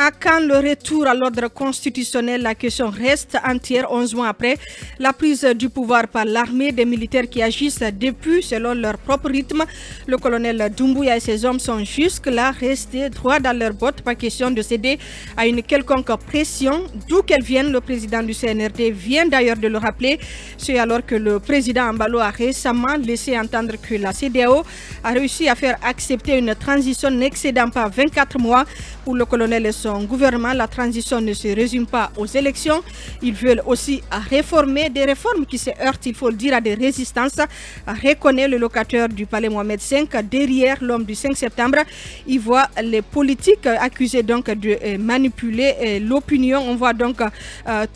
À quand le retour à l'ordre constitutionnel? La question reste entière 11 mois après la prise du pouvoir par l'armée. Des militaires qui agissent depuis selon leur propre rythme. Le colonel Doumbouya et ses hommes sont jusque-là restés droits dans leurs bottes. Pas question de céder à une quelconque pression. D'où qu'elle vienne, le président du CNRD vient d'ailleurs de le rappeler. C'est alors que le président Embalo a récemment laissé entendre que la CEDEAO a réussi à faire accepter une transition n'excédant pas 24 mois pour le colonel et son gouvernement. La transition ne se résume pas aux élections. Ils veulent aussi réformer des réformes qui se heurtent, il faut le dire, à des résistances. Reconnaît le locataire du palais Mohamed V derrière l'homme du 5 septembre. Il voit les politiques accusés donc de manipuler l'opinion. On voit donc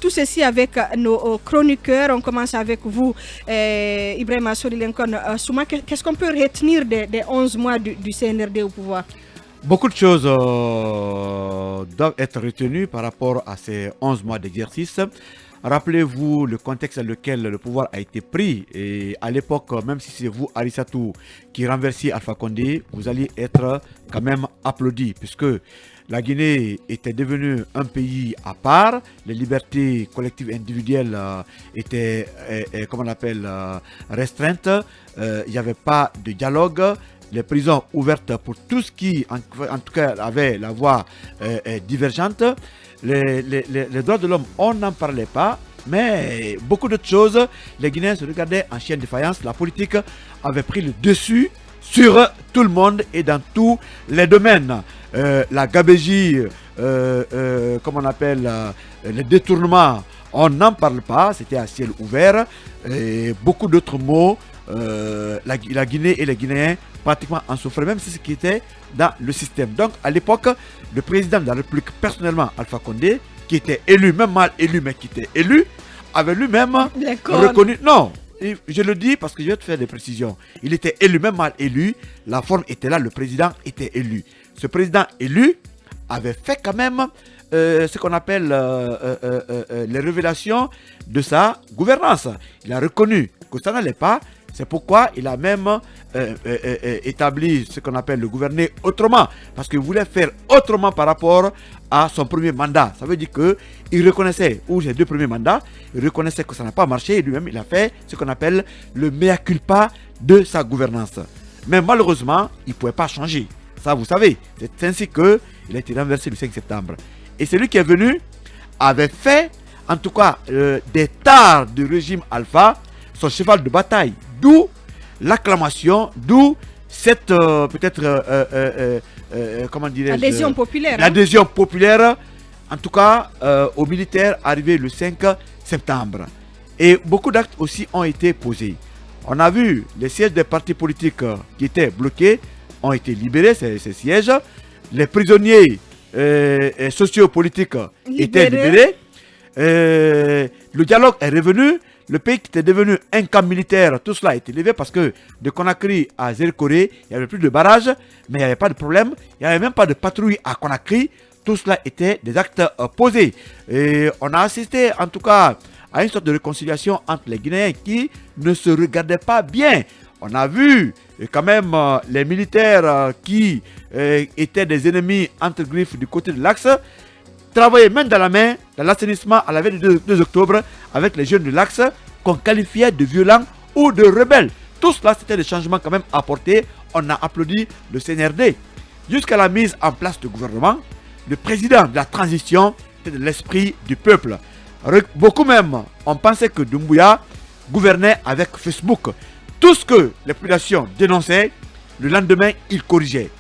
tout ceci avec nos chroniqueurs. On commence avec vous, Ibrahima Sorilenkon Souma. Qu'est-ce qu'on peut retenir des 11 mois du CNRD au pouvoir? Beaucoup de choses doivent être retenues par rapport à ces 11 mois d'exercice. Rappelez-vous le contexte dans lequel le pouvoir a été pris. Et à l'époque, même si c'est vous, Arissatou, qui renversiez Alpha Condé, vous alliez être quand même applaudi, puisque la Guinée était devenue un pays à part. Les libertés collectives et individuelles étaient, comment on appelle, restreintes. Il n'y avait pas de dialogue. Les prisons ouvertes pour tout ce qui, en tout cas, avait la voix divergente. Les droits de l'homme, on n'en parlait pas. Mais beaucoup d'autres choses, les Guinéens se regardaient en chien de faïence. La politique avait pris le dessus sur tout le monde et dans tous les domaines. La gabégie, comme on appelle, les détournements, on n'en parle pas. C'était à ciel ouvert. Et beaucoup d'autres mots. La Guinée et les Guinéens pratiquement en souffraient, même si ce qui était dans le système. Donc à l'époque, le président de la République, personnellement Alpha Condé, qui était élu, même mal élu, mais qui était élu, avait lui-même reconnu. Non, je le dis parce que je vais te faire des précisions. Il était élu, même mal élu, la forme était là, le président était élu. Ce président élu avait fait quand même ce qu'on appelle les révélations de sa gouvernance. Il a reconnu que ça n'allait pas. C'est pourquoi il a même établi ce qu'on appelle le gouverner autrement. Parce qu'il voulait faire autrement par rapport à son premier mandat. Ça veut dire qu'il reconnaissait, ou ses deux premiers mandats, il reconnaissait que ça n'a pas marché. Et lui-même, il a fait ce qu'on appelle le mea culpa de sa gouvernance. Mais malheureusement, il ne pouvait pas changer. Ça, vous savez, c'est ainsi qu'il a été renversé le 5 septembre. Et celui qui est venu avait fait, en tout cas, des tares du régime Alpha, son cheval de bataille. D'où l'acclamation, d'où cette peut-être, comment dirais-je, l'adhésion populaire. L'adhésion populaire, en tout cas, aux militaires arrivés le 5 septembre. Et beaucoup d'actes aussi ont été posés. On a vu les sièges des partis politiques qui étaient bloqués ont été libérés, ces sièges. Les prisonniers sociopolitiques étaient libérés. Le dialogue est revenu. Le pays qui était devenu un camp militaire, tout cela a été levé parce que de Conakry à Zéro-Corée, il n'y avait plus de barrage, mais il n'y avait pas de problème. Il n'y avait même pas de patrouille à Conakry. Tout cela était des actes posés. Et on a assisté en tout cas à une sorte de réconciliation entre les Guinéens qui ne se regardaient pas bien. On a vu quand même les militaires qui étaient des ennemis entre griffes du côté de l'Axe travailler main dans la main dans l'assainissement à la veille du 2 octobre avec les jeunes de l'Axe qu'on qualifiait de violents ou de rebelles. Tout cela, c'était des changements quand même apportés. On a applaudi le CNRD. Jusqu'à la mise en place du gouvernement, le président de la transition était de l'esprit du peuple. Beaucoup même, on pensait que Doumbouya gouvernait avec Facebook. Tout ce que les populations dénonçaient, le lendemain, il corrigeait.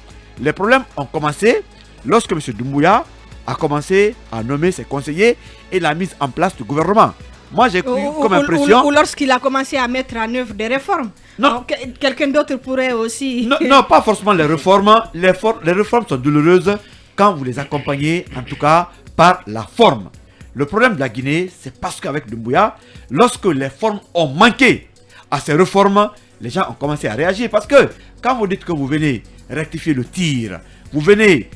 Les problèmes ont commencé lorsque M. Doumbouya a commencé à nommer ses conseillers et la mise en place du gouvernement. Moi, j'ai cru comme impression... Ou lorsqu'il a commencé à mettre en œuvre des réformes. Non. Quelqu'un d'autre pourrait aussi... Non, pas forcément les réformes. Les réformes sont douloureuses quand vous les accompagnez, en tout cas, par la forme. Le problème de la Guinée, c'est parce qu'avec Doumbouya, lorsque les formes ont manqué à ces réformes, les gens ont commencé à réagir. Parce que quand vous dites que vous venez rectifier le tir, vous venez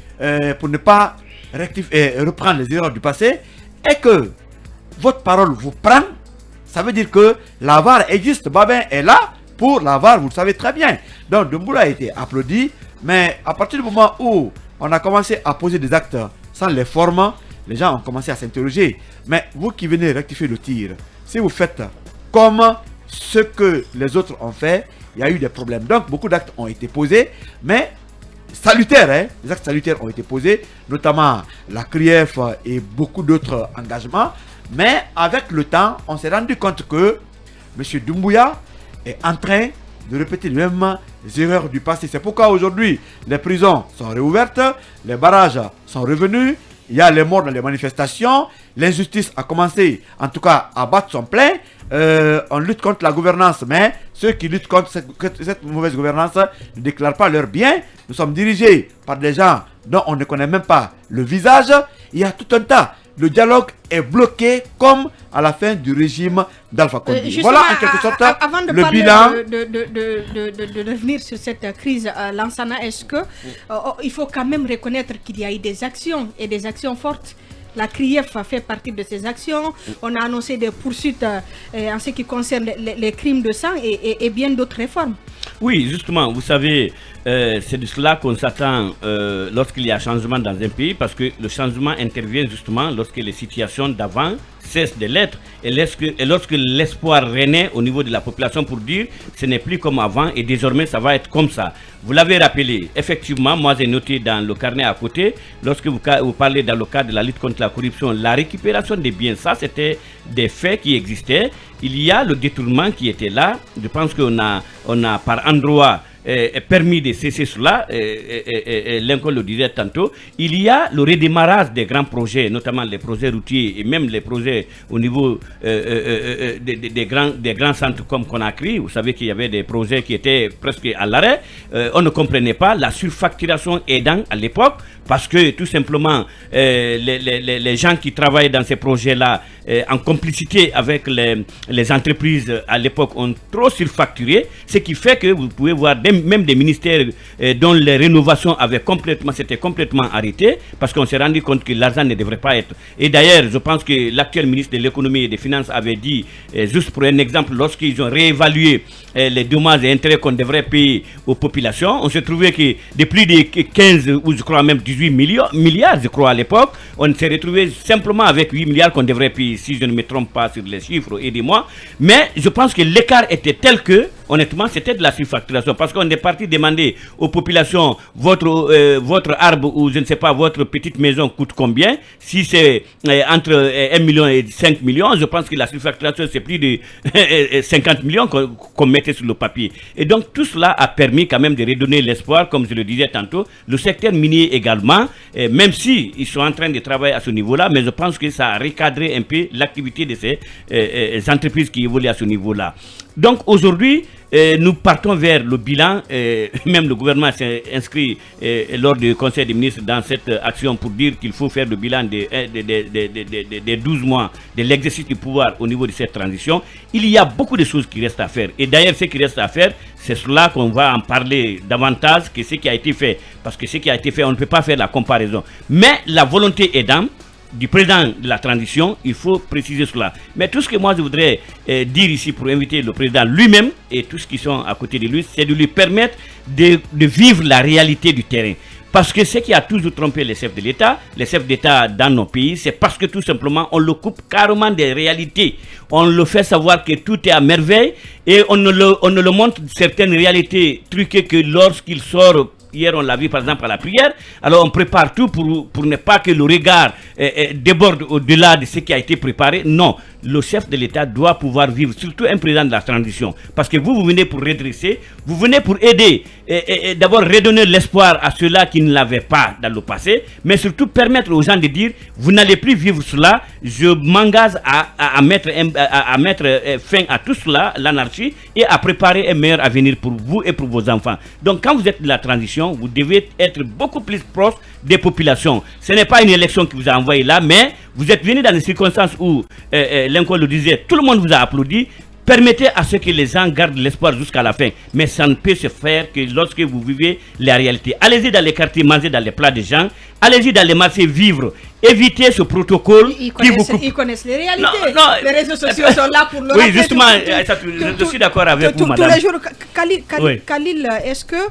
pour ne pas reprendre les erreurs du passé, et que votre parole vous prend, ça veut dire que la VAR existe. Babin est là pour la VAR, vous le savez très bien. Donc Doumbouya a été applaudi, mais à partir du moment où on a commencé à poser des actes sans les formes, les gens ont commencé à s'interroger. Mais vous qui venez rectifier le tir, si vous faites comme ce que les autres ont fait, il y a eu des problèmes. Donc beaucoup d'actes ont été posés, mais salutaires, hein, les actes salutaires ont été posés, notamment la CRIEF et beaucoup d'autres engagements. Mais avec le temps, on s'est rendu compte que M. Doumbouya est en train de répéter les mêmes erreurs du passé. C'est pourquoi aujourd'hui, les prisons sont réouvertes, les barrages sont revenus, il y a les morts dans les manifestations, l'injustice a commencé en tout cas à battre son plein. On lutte contre la gouvernance, mais ceux qui luttent contre cette mauvaise gouvernance ne déclarent pas leur bien. Nous sommes dirigés par des gens dont on ne connaît même pas le visage. Il y a tout un tas. Le dialogue est bloqué comme à la fin du régime d'Alpha Condé. Voilà en quelque sorte avant de le bilan. De revenir sur cette crise, Lansana, est-ce que il faut quand même reconnaître qu'il y a eu des actions et des actions fortes? La CRIEF a fait partie de ces actions. On a annoncé des poursuites en ce qui concerne les crimes de sang et bien d'autres réformes. Oui, justement, vous savez, c'est de cela qu'on s'attend lorsqu'il y a changement dans un pays, parce que le changement intervient justement lorsque les situations d'avant cessent de l'être et lorsque l'espoir renaît au niveau de la population pour dire ce n'est plus comme avant et désormais ça va être comme ça. Vous l'avez rappelé, effectivement, moi j'ai noté dans le carnet à côté, lorsque vous parlez dans le cadre de la lutte contre la corruption, la récupération des biens, ça c'était des faits qui existaient. Il y a le détournement qui était là. Je pense qu'on a par endroit permis de cesser cela. Lincoln le disait tantôt. Il y a le redémarrage des grands projets, notamment les projets routiers et même les projets au niveau des grands centres comme Conakry. Vous savez qu'il y avait des projets qui étaient presque à l'arrêt. On ne comprenait pas la surfacturation aidant à l'époque parce que tout simplement les gens qui travaillaient dans ces projets-là en complicité avec les entreprises à l'époque ont trop surfacturé, ce qui fait que vous pouvez voir même des ministères dont les rénovations s'étaient complètement arrêtées parce qu'on s'est rendu compte que l'argent ne devrait pas être. Et d'ailleurs, je pense que l'actuel ministre de l'économie et des finances avait dit, juste pour un exemple, lorsqu'ils ont réévalué les dommages et intérêts qu'on devrait payer aux populations, on s'est trouvé que de plus de 15 ou je crois même 18 milliards, je crois à l'époque, on s'est retrouvé simplement avec 8 milliards qu'on devrait payer, si je ne me trompe pas sur les chiffres, aidez-moi. Mais je pense que l'écart était tel que, honnêtement, c'était de la surfacturation parce qu'on est parti demander aux populations votre arbre ou je ne sais pas, votre petite maison coûte combien. Si c'est entre 1 million et 5 millions, je pense que la surfacturation c'est plus de 50 millions qu'on mettait sur le papier. Et donc tout cela a permis quand même de redonner l'espoir, comme je le disais tantôt. Le secteur minier également, même si ils sont en train de travailler à ce niveau-là, mais je pense que ça a recadré un peu l'activité de ces entreprises qui évoluent à ce niveau-là. Donc aujourd'hui, nous partons vers le bilan. Même le gouvernement s'est inscrit lors du Conseil des ministres dans cette action pour dire qu'il faut faire le bilan des 12 mois de l'exercice du pouvoir au niveau de cette transition. Il y a beaucoup de choses qui restent à faire. Et d'ailleurs, ce qui reste à faire, c'est cela qu'on va en parler davantage que ce qui a été fait. Parce que ce qui a été fait, on ne peut pas faire la comparaison. Mais la volonté aidant du président de la transition, il faut préciser cela. Mais tout ce que moi je voudrais dire ici pour inviter le président lui-même et tous ceux qui sont à côté de lui, c'est de lui permettre de vivre la réalité du terrain. Parce que ce qui a toujours trompé les chefs d'État dans nos pays, c'est parce que tout simplement on le coupe carrément des réalités. On le fait savoir que tout est à merveille et on ne le montre certaines réalités truquées que lorsqu'il sort. Hier, on l'a vu par exemple à la prière. Alors, on prépare tout pour ne pas que le regard déborde au-delà de ce qui a été préparé. Non, le chef de l'État doit pouvoir vivre, surtout un président de la transition. Parce que vous venez pour redresser, vous venez pour aider, et d'abord redonner l'espoir à ceux-là qui ne l'avaient pas dans le passé, mais surtout permettre aux gens de dire, vous n'allez plus vivre cela, je m'engage à mettre fin à tout cela, l'anarchie, et à préparer un meilleur avenir pour vous et pour vos enfants. Donc, quand vous êtes de la transition, vous devez être beaucoup plus proche des populations. Ce n'est pas une élection qui vous a envoyé là, mais vous êtes venu dans des circonstances où, Lincoln le disait, tout le monde vous a applaudi, permettez à ce que les gens gardent l'espoir jusqu'à la fin. Mais ça ne peut se faire que lorsque vous vivez la réalité. Allez-y dans les quartiers, mangez dans les plats des gens. Allez-y dans les marchés, vivre. Évitez ce protocole Ils connaissent les réalités. Non, les réseaux sociaux sont là pour le Oui, justement, je suis d'accord avec vous, madame. Tous les jours, Khalil, est-ce que,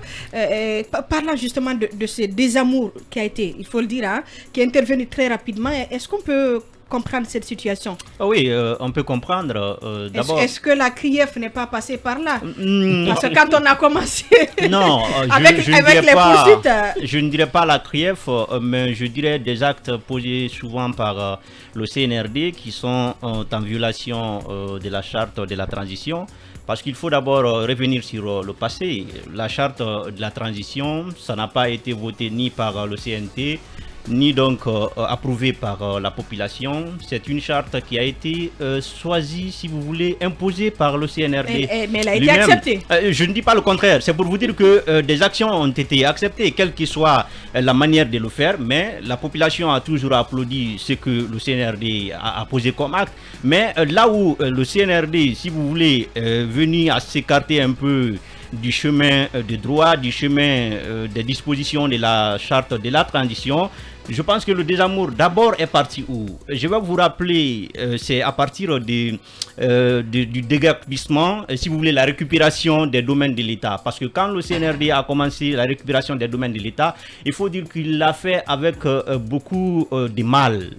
parlant justement de ce désamour qui a été, il faut le dire, qui est intervenu très rapidement, est-ce qu'on peut comprendre cette situation? Oui, on peut comprendre. D'abord, est-ce que la CRIEF n'est pas passée par là? Parce que quand on a commencé non, avec les poursuites... Je ne dirais pas la CRIEF, mais je dirais des actes posés souvent par le CNRD qui sont en violation de la charte de la transition. Parce qu'il faut d'abord revenir sur le passé. La charte de la transition, ça n'a pas été voté ni par le CNT, ni donc approuvé par la population. C'est une charte qui a été choisie, si vous voulez, imposée par le CNRD. Mais elle a été acceptée. Je ne dis pas le contraire. C'est pour vous dire que des actions ont été acceptées, quelle que soit la manière de le faire. Mais la population a toujours applaudi ce que le CNRD a posé comme acte. Mais là où le CNRD, si vous voulez, venu à s'écarter un peu du chemin de droit, du chemin des dispositions de la charte de la transition, je pense que le désamour d'abord est parti où? Je vais vous rappeler, c'est à partir du déguerpissement, si vous voulez, la récupération des domaines de l'État. Parce que quand le CNRD a commencé la récupération des domaines de l'État, il faut dire qu'il l'a fait avec beaucoup de mal.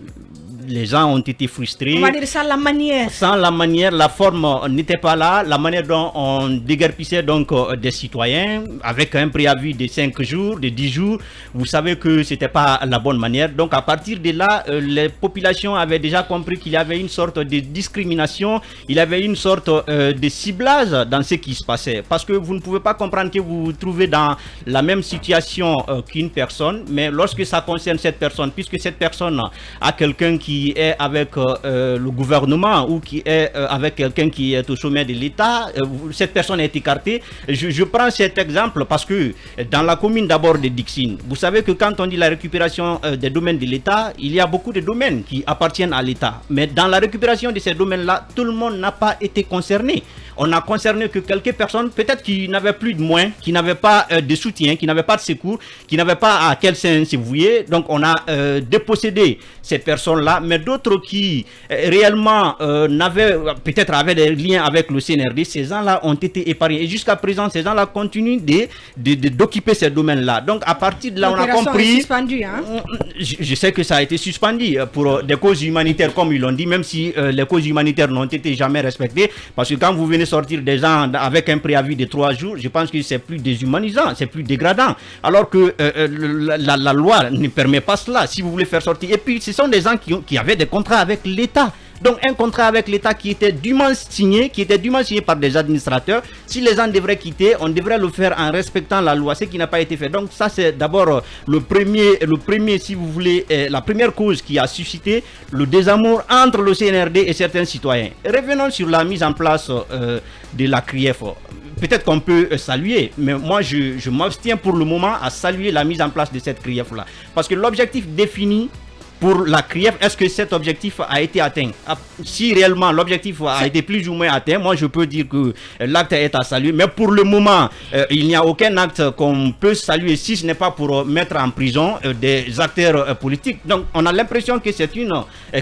Les gens ont été frustrés. On va dire ça, la manière. Sans la manière, la forme n'était pas là. La manière dont on déguerpissait donc des citoyens avec un préavis de 5 jours, de 10 jours, vous savez que c'était pas la bonne manière. Donc à partir de là, les populations avaient déjà compris qu'il y avait une sorte de discrimination, il y avait une sorte de ciblage dans ce qui se passait. Parce que vous ne pouvez pas comprendre que vous vous trouvez dans la même situation qu'une personne, mais lorsque ça concerne cette personne, puisque cette personne a quelqu'un qui est avec le gouvernement ou qui est avec quelqu'un qui est au sommet de l'État, cette personne est écartée. Je prends cet exemple parce que dans la commune d'abord de Dixine, vous savez que quand on dit la récupération des domaines de l'État, il y a beaucoup de domaines qui appartiennent à l'État. Mais dans la récupération de ces domaines-là, tout le monde n'a pas été concerné. On n'a concerné que quelques personnes, peut-être qui n'avaient plus de moyens, qui n'avaient pas de soutien, qui n'avaient pas de secours, qui n'avaient pas à quel sens se vouer. Donc on a dépossédé ces personnes-là, mais d'autres qui réellement peut-être avaient des liens avec le CNRD, ces gens-là ont été épargnés. Et jusqu'à présent, ces gens-là continuent d'occuper ces domaines-là. Donc à partir de là, on a compris... Suspendu, hein? Je sais que ça a été suspendu pour des causes humanitaires, comme ils l'ont dit, même si les causes humanitaires n'ont été jamais respectées. Parce que quand vous venez sortir des gens avec un préavis de 3 jours, je pense que c'est plus déshumanisant, c'est plus dégradant. Alors que la loi ne permet pas cela, si vous voulez faire sortir. Et puis, ce sont des gens qui avaient des contrats avec l'État. Donc un contrat avec l'État qui était dûment signé par des administrateurs. Si les gens devraient quitter, on devrait le faire en respectant la loi, ce qui n'a pas été fait. Donc ça c'est d'abord le premier, si vous voulez, la première cause qui a suscité le désamour entre le CNRD et certains citoyens. Revenons sur la mise en place de la CRIEF. Peut-être qu'on peut saluer, mais moi je m'abstiens pour le moment à saluer la mise en place de cette CRIEF-là. Parce que l'objectif défini pour la CRIEF, est-ce que cet objectif a été atteint? Si réellement l'objectif a été plus ou moins atteint, moi je peux dire que l'acte est à saluer. Mais pour le moment, il n'y a aucun acte qu'on peut saluer si ce n'est pas pour mettre en prison des acteurs politiques. Donc on a l'impression que c'est une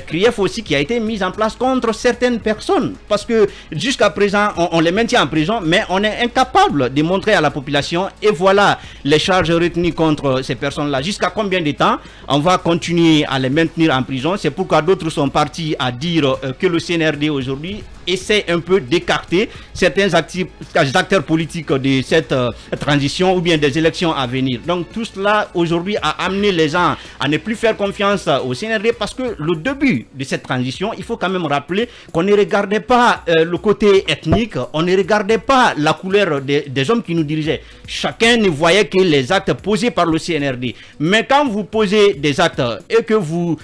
CRIEF aussi qui a été mise en place contre certaines personnes. Parce que jusqu'à présent, on les maintient en prison, mais on est incapable de montrer à la population. Et voilà les charges retenues contre ces personnes-là. Jusqu'à combien de temps on va continuer à les maintenir en prison? C'est pourquoi d'autres sont partis à dire que le CNRD aujourd'hui essaie un peu d'écarter certains acteurs politiques de cette transition ou bien des élections à venir. Donc tout cela aujourd'hui a amené les gens à ne plus faire confiance au CNRD parce que le début de cette transition, il faut quand même rappeler qu'on ne regardait pas le côté ethnique, on ne regardait pas la couleur des hommes qui nous dirigeaient. Chacun ne voyait que les actes posés par le CNRD. Mais quand vous posez des actes et que vous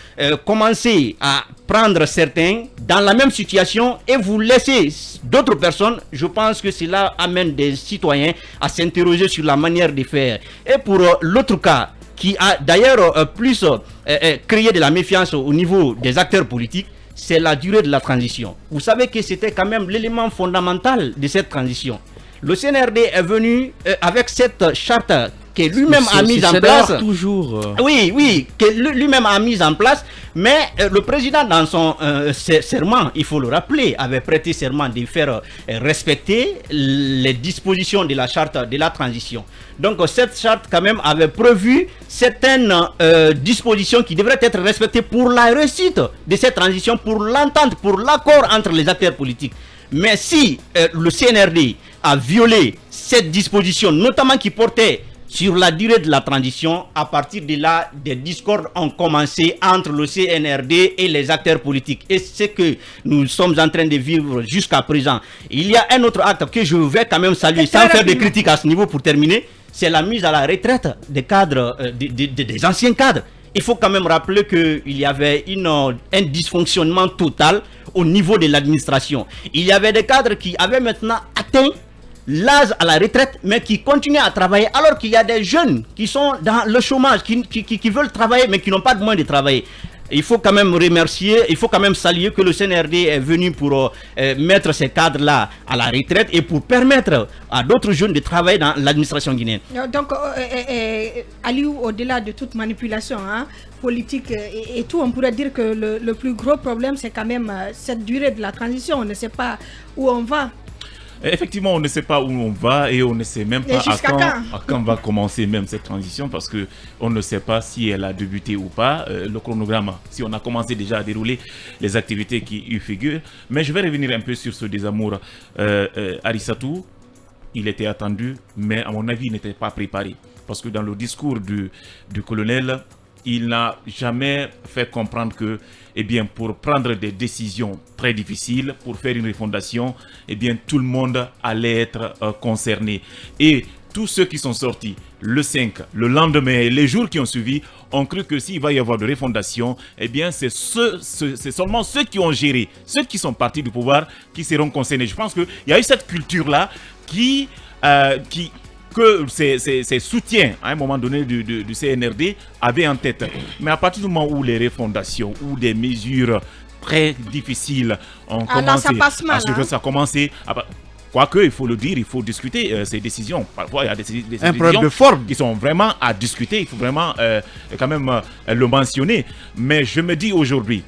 commencez à prendre certains dans la même situation et vous laissez d'autres personnes, je pense que cela amène des citoyens à s'interroger sur la manière de faire. Et pour l'autre cas, qui a d'ailleurs plus créé de la méfiance au niveau des acteurs politiques, c'est la durée de la transition. Vous savez que c'était quand même l'élément fondamental de cette transition. Le CNRD est venu avec cette charte que lui-même a mise en place. Oui, que lui-même a mise en place. Mais le président, dans son serment, il faut le rappeler, avait prêté serment de faire respecter les dispositions de la charte de la transition. Donc cette charte quand même avait prévu certaines dispositions qui devraient être respectées pour la réussite de cette transition, pour l'entente, pour l'accord entre les acteurs politiques. Mais si le CNRD a violé cette disposition, notamment qui portait sur la durée de la transition, à partir de là, des discordes ont commencé entre le CNRD et les acteurs politiques. Et c'est ce que nous sommes en train de vivre jusqu'à présent. Il y a un autre acte que je vais quand même saluer, sans faire de critiques à ce niveau pour terminer, c'est la mise à la retraite des cadres, des anciens cadres. Il faut quand même rappeler qu'il y avait un dysfonctionnement total au niveau de l'administration. Il y avait des cadres qui avaient maintenant atteint l'âge à la retraite, mais qui continuent à travailler, alors qu'il y a des jeunes qui sont dans le chômage, qui veulent travailler, mais qui n'ont pas de moyens de travailler. Il faut quand même remercier, il faut quand même saluer que le CNRD est venu pour mettre ces cadres-là à la retraite et pour permettre à d'autres jeunes de travailler dans l'administration guinéenne. Donc, Aliou, au-delà de toute manipulation politique et tout, on pourrait dire que le plus gros problème, c'est quand même cette durée de la transition. On ne sait pas où on va. Effectivement, on ne sait pas où on va et on ne sait même pas à quand va commencer même cette transition, parce qu'on ne sait pas si elle a débuté ou pas, le chronogramme, si on a commencé déjà à dérouler les activités qui y figurent. Mais je vais revenir un peu sur ce désamour. Arissatou, il était attendu, mais à mon avis, il n'était pas préparé. Parce que dans le discours du colonel, il n'a jamais fait comprendre que, eh bien, pour prendre des décisions très difficiles, pour faire une refondation, eh bien, tout le monde allait être concerné. Et tous ceux qui sont sortis le 5, le lendemain et les jours qui ont suivi ont cru que s'il va y avoir de refondation, eh bien, c'est seulement ceux qui ont géré, ceux qui sont partis du pouvoir qui seront concernés. Je pense qu'il y a eu cette culture-là que ces soutiens, à un moment donné, du CNRD avaient en tête. Mais à partir du moment où les refondations, ou des mesures très difficiles ont commencé, ça a commencé. Quoique, il faut le dire, il faut discuter ces décisions. Parfois, il y a des décisions de forme qui sont vraiment à discuter. Il faut vraiment quand même le mentionner. Mais je me dis aujourd'hui,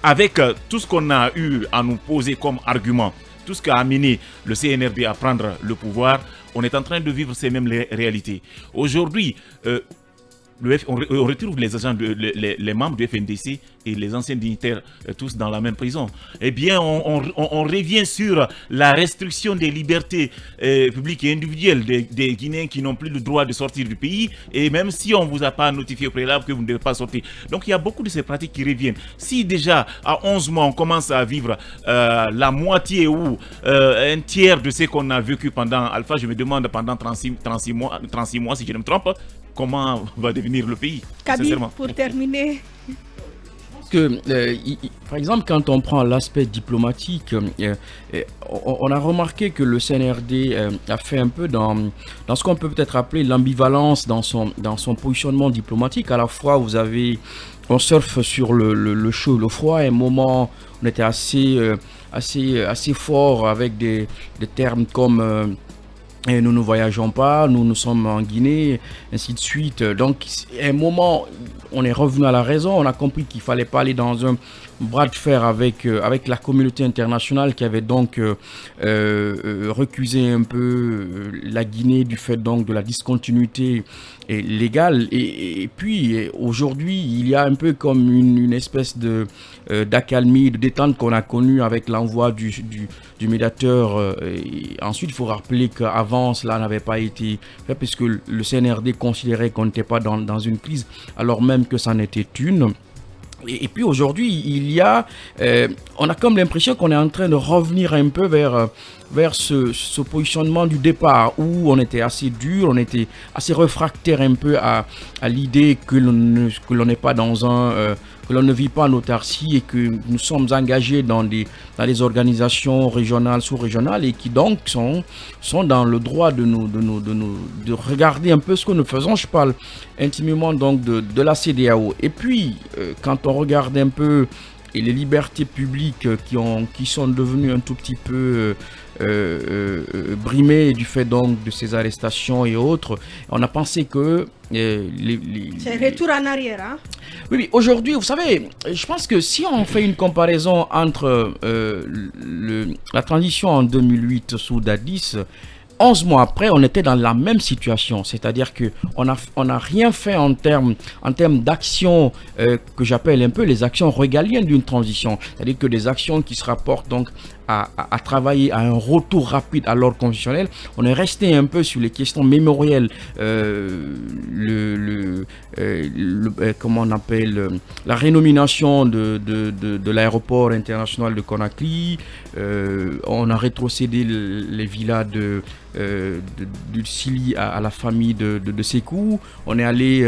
avec tout ce qu'on a eu à nous poser comme argument, tout ce qui a amené le CNRD à prendre le pouvoir, on est en train de vivre ces mêmes réalités. Aujourd'hui, on retrouve les agents, les membres du FNDC et les anciens dignitaires tous dans la même prison. Eh bien, on revient sur la restriction des libertés publiques et individuelles des Guinéens qui n'ont plus le droit de sortir du pays, et même si on ne vous a pas notifié au préalable que vous ne devez pas sortir. Donc, il y a beaucoup de ces pratiques qui reviennent. Si déjà, à 11 mois, on commence à vivre la moitié ou un tiers de ce qu'on a vécu pendant Alpha, je me demande pendant 36 mois, si je ne me trompe, comment va devenir le pays. Kaby, pour terminer. Par exemple, quand on prend l'aspect diplomatique, on a remarqué que le CNRD a fait un peu dans ce qu'on peut peut-être appeler l'ambivalence dans son positionnement diplomatique. À la fois, on surfe sur le chaud et le froid. À un moment, on était assez fort avec des termes comme et nous ne voyageons pas, nous sommes en Guinée, ainsi de suite. Donc, à un moment, on est revenu à la raison. On a compris qu'il ne fallait pas aller dans un bras de fer avec la communauté internationale qui avait donc recusé un peu la Guinée du fait donc de la discontinuité légale. Et puis, aujourd'hui, il y a un peu comme une espèce d'accalmie, de détente qu'on a connue avec l'envoi du médiateur. Et ensuite, il faut rappeler qu'avant, cela n'avait pas été fait puisque le CNRD considérait qu'on n'était pas dans une crise, alors même que ça n'était une. Et puis aujourd'hui, on a comme l'impression qu'on est en train de revenir un peu vers ce positionnement du départ où on était assez dur, on était assez réfractaire un peu à l'idée que l'on n'est pas que l'on ne vit pas en autarcie et que nous sommes engagés dans des organisations régionales, sous-régionales et qui donc sont dans le droit de regarder un peu ce que nous faisons. Je parle intimement donc de la CEDEAO. Et puis, quand on regarde un peu et les libertés publiques qui sont devenues un tout petit peu brimées du fait donc de ces arrestations et autres, on a pensé que c'est retour en arrière, hein? Oui, aujourd'hui, vous savez, je pense que si on fait une comparaison entre la transition en 2008 sous Dadis, 11 mois après, on était dans la même situation, c'est-à-dire qu'on n'a rien fait en termes d'actions que j'appelle un peu les actions régaliennes d'une transition, c'est-à-dire que des actions qui se rapportent donc à travailler à un retour rapide à l'ordre constitutionnel. On est resté un peu sur les questions mémorielles, comment on appelle, la rénomination de l'aéroport international de Conakry. On a rétrocédé les villas du Sili à la famille de Sékou. On est allé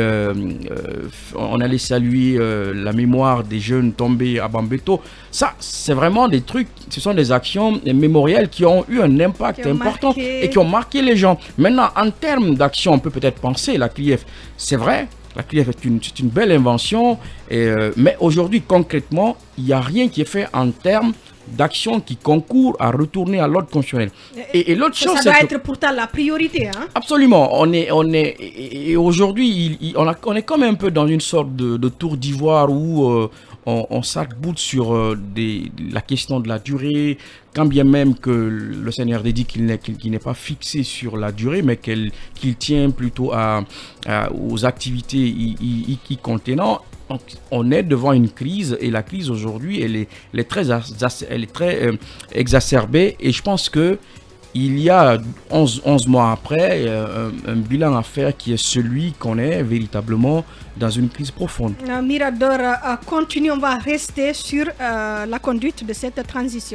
saluer la mémoire des jeunes tombés à Bambeto. Ça, c'est vraiment des trucs, ce sont des actions mémorielles qui ont eu un impact important et qui ont marqué les gens. Maintenant, en termes d'action, on peut peut-être penser la CLIEF. C'est vrai, la CLIEF c'est une belle invention, mais aujourd'hui, concrètement, il n'y a rien qui est fait en termes d'actions qui concourent à retourner à l'ordre constitutionnel. Et l'autre chose, ça doit être pourtant la priorité, hein? Absolument. Et aujourd'hui, on est comme un peu dans une sorte de tour d'ivoire où on s'arc-boute sur la question de la durée, quand bien même que le CNRD dit qu'il n'est pas fixé sur la durée, mais qu'il tient plutôt aux activités y contenant. Donc, on est devant une crise, et la crise aujourd'hui, elle est très exacerbée, et je pense que il y a 11 mois après un bilan à faire qui est celui qu'on est véritablement dans une crise profonde. Mirador continue, on va rester sur la conduite de cette transition.